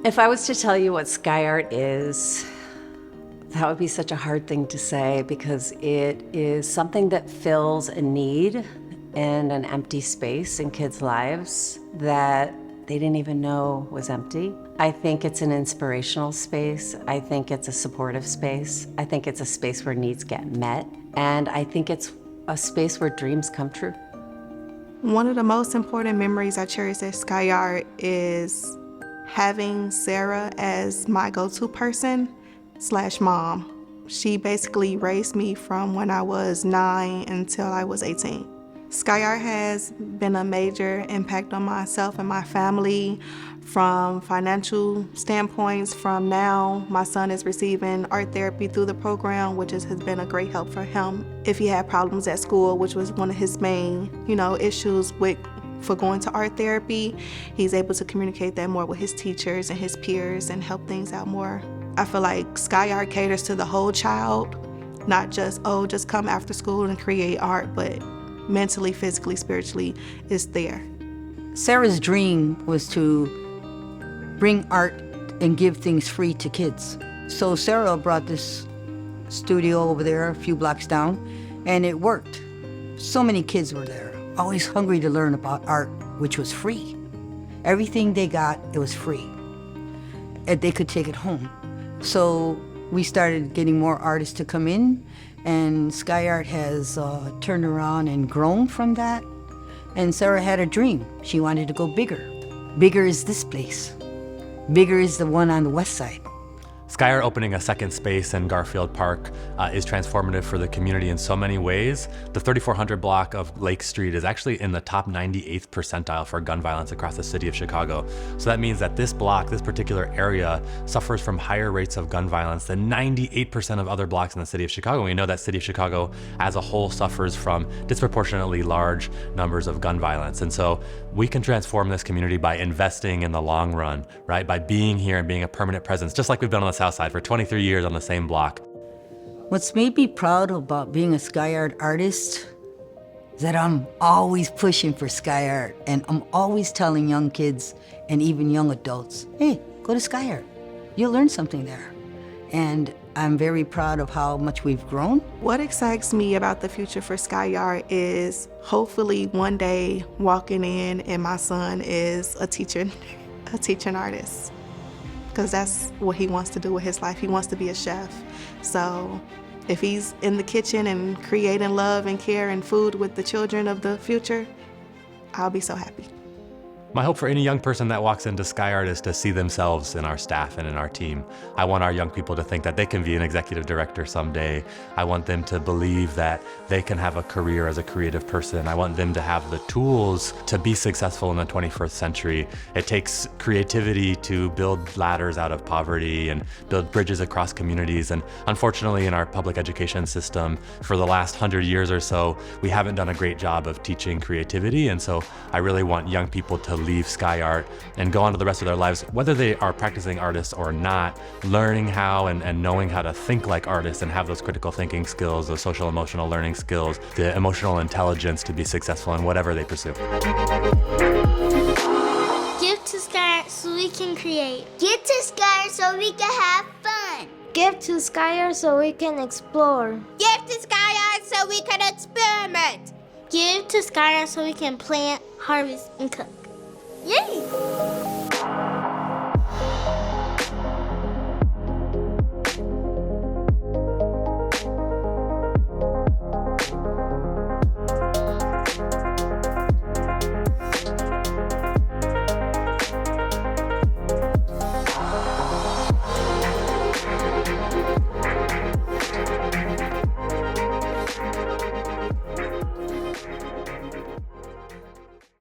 If I was to tell you what SkyART is, that would be such a hard thing to say because it is something that fills a need in an empty space in kids' lives that they didn't even know was empty. I think it's an inspirational space. I think it's a supportive space. I think it's a space where needs get met. And I think it's a space where dreams come true. One of the most important memories I cherish at SkyART is having Sarah as my go-to person / mom. She basically raised me from when I was 9 until I was 18. SkyART has been a major impact on myself and my family from financial standpoints. From now, my son is receiving art therapy through the program, which has been a great help for him. If he had problems at school, which was one of his main, issues for going to art therapy, he's able to communicate that more with his teachers and his peers and help things out more. I feel like SkyART caters to the whole child, not just come after school and create art, but mentally, physically, spiritually, it's there. Sarah's dream was to bring art and give things free to kids. So Sarah brought this studio over there a few blocks down, and it worked. So many kids were there, always hungry to learn about art, which was free. Everything they got, it was free. And they could take it home. So we started getting more artists to come in, and SkyART has turned around and grown from that. And Sarah had a dream. She wanted to go bigger. Bigger is this place. Bigger is the one on the west side. SkyART opening a second space in Garfield Park is transformative for the community in so many ways. The 3400 block of Lake Street is actually in the top 98th percentile for gun violence across the city of Chicago. So that means that this block, this particular area, suffers from higher rates of gun violence than 98% of other blocks in the city of Chicago. We know that city of Chicago as a whole suffers from disproportionately large numbers of gun violence. And so we can transform this community by investing in the long run, right? By being here and being a permanent presence, just like we've done on the South Side for 23 years on the same block. What's made me proud about being a SkyART artist is that I'm always pushing for SkyART, and I'm always telling young kids and even young adults, hey, go to SkyART. You'll learn something there. And I'm very proud of how much we've grown. What excites me about the future for SkyART is hopefully one day walking in and my son is a teaching artist. Because that's what he wants to do with his life. He wants to be a chef. So if he's in the kitchen and creating love and care and food with the children of the future, I'll be so happy. My hope for any young person that walks into SkyART is to see themselves in our staff and in our team. I want our young people to think that they can be an executive director someday. I want them to believe that they can have a career as a creative person. I want them to have the tools to be successful in the 21st century. It takes creativity to build ladders out of poverty and build bridges across communities. And unfortunately, in our public education system, for the last 100 years or so, we haven't done a great job of teaching creativity. And so I really want young people to leave SkyART and go on to the rest of their lives, whether they are practicing artists or not, learning how and knowing how to think like artists and have those critical thinking skills, those social emotional learning skills, the emotional intelligence to be successful in whatever they pursue. Give to SkyART so we can create. Give to SkyART so we can have fun. Give to SkyART so we can explore. Give to SkyART so we can experiment. Give to SkyART so we can plant, harvest, and cook. Yay!